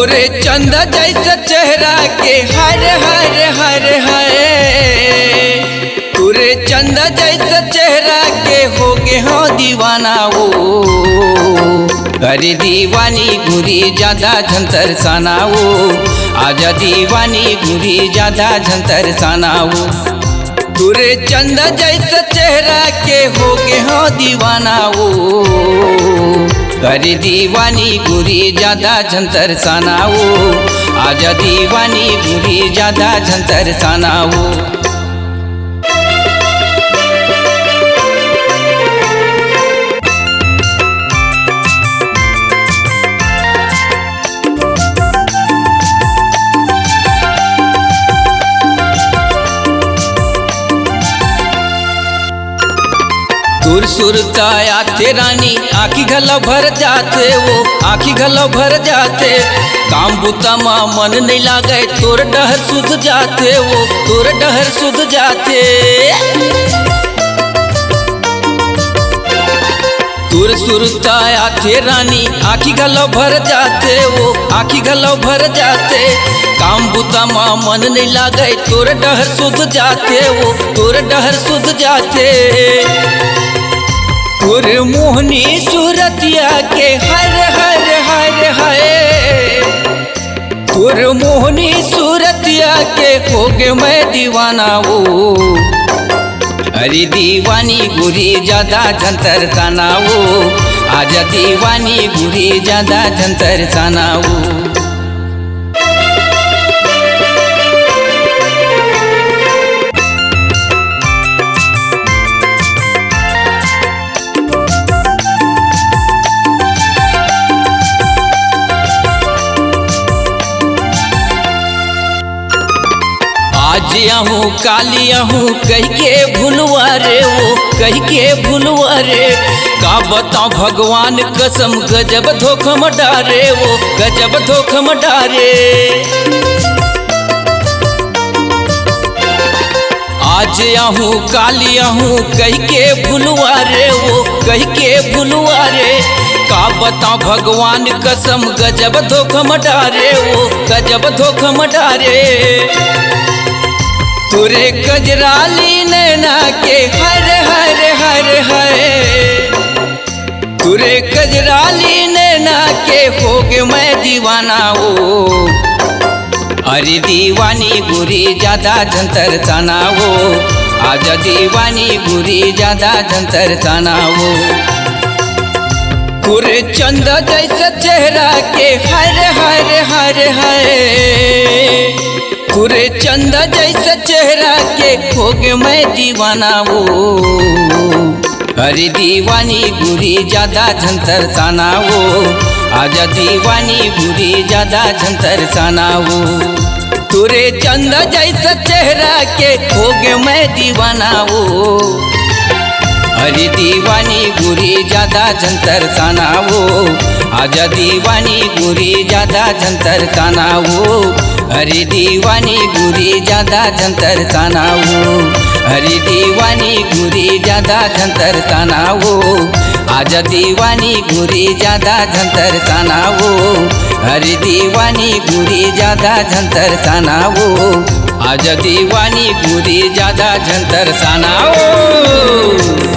तोरे चंद जैसा चेहरा के हर हर हर हर तोरे चंद जैसा चेहरा के हो गे हो दीवाना वो अरे दीवानी गुरी ज्यादा झंतर साना वो आजा दीवानी गुरी ज्यादा झंतर साना वो तोरे चंद जैसा चेहरा के हो गे हो दीवाना वो अरे दीवानी गुरी ज्यादा झंतर साना वो आजा दीवानी गुरी ज्यादा झंतर साना वो सुर सुरता आते रानी आखी गला भर जाते वो आखी गला भर जाते काम बुता माँ मन नहीं लागे तोर डहर सुध जाते वो तोर डहर सुध जाते सुर सुरता आते रानी आखी गला भर जाते वो आखी गला भर जाते काम बुता माँ मन नहीं लागे तोर डहर सुध जाते वो तोर डहर सुध जाते तोर मोहनी सूरतिया के हर हर हर हर तोर मोहनी सूरतिया के हो गे मैं दीवाना वो अरे दीवानी गुरी ज्यादा झंतर साना वो आजा दीवानी गुरी ज्यादा झंतर साना वो आज आहूँ काली आहूँ कह के भूलवा रे वो कह के भूलवा रे का बताऊँ भगवान कसम गजब धोखम डारे वो गजब धोखम डारे आज आहूँ काली आहूँ कह के भूलवा रे वो कह के भूलवा रे का बताऊँ भगवान कसम गजब धोखम डारे वो गजब धोखम डारे तोरे गजराली नैना के हर हर हर हर तोरे गजराली नैना के हो गे मैं दीवाना वो अरे दीवानी गुरी ज्यादा झंतर साना वो आजा दीवानी गुरी ज्यादा झंतर साना वो तोरे चंद जैसा चेहरा के हर हर हर हर तोरे चंद जैसा चेहरा के हो गे मैं दीवाना वो अरे दीवानी गुरी ज्यादा झंतर साना वो आजा दीवानी गुरी ज्यादा झंतर साना वो तोरे चंद जैसा चेहरा के हो गे मैं दीवाना वो अरे दीवानी गुरी ज्यादा झंतर साना वो आजा दीवानी गुरी ज्यादा झंतर साना वो अरे दीवानी गुरी ज्यादा झंतर साना वो अरे दीवानी गुरी ज्यादा झंतर साना वो आजा दीवानी गुरी ज्यादा झंतर साना वो अरे दीवानी गुरी ज्यादा झंतर साना वो आजा दीवानी गुरी ज्यादा झंतर साना वो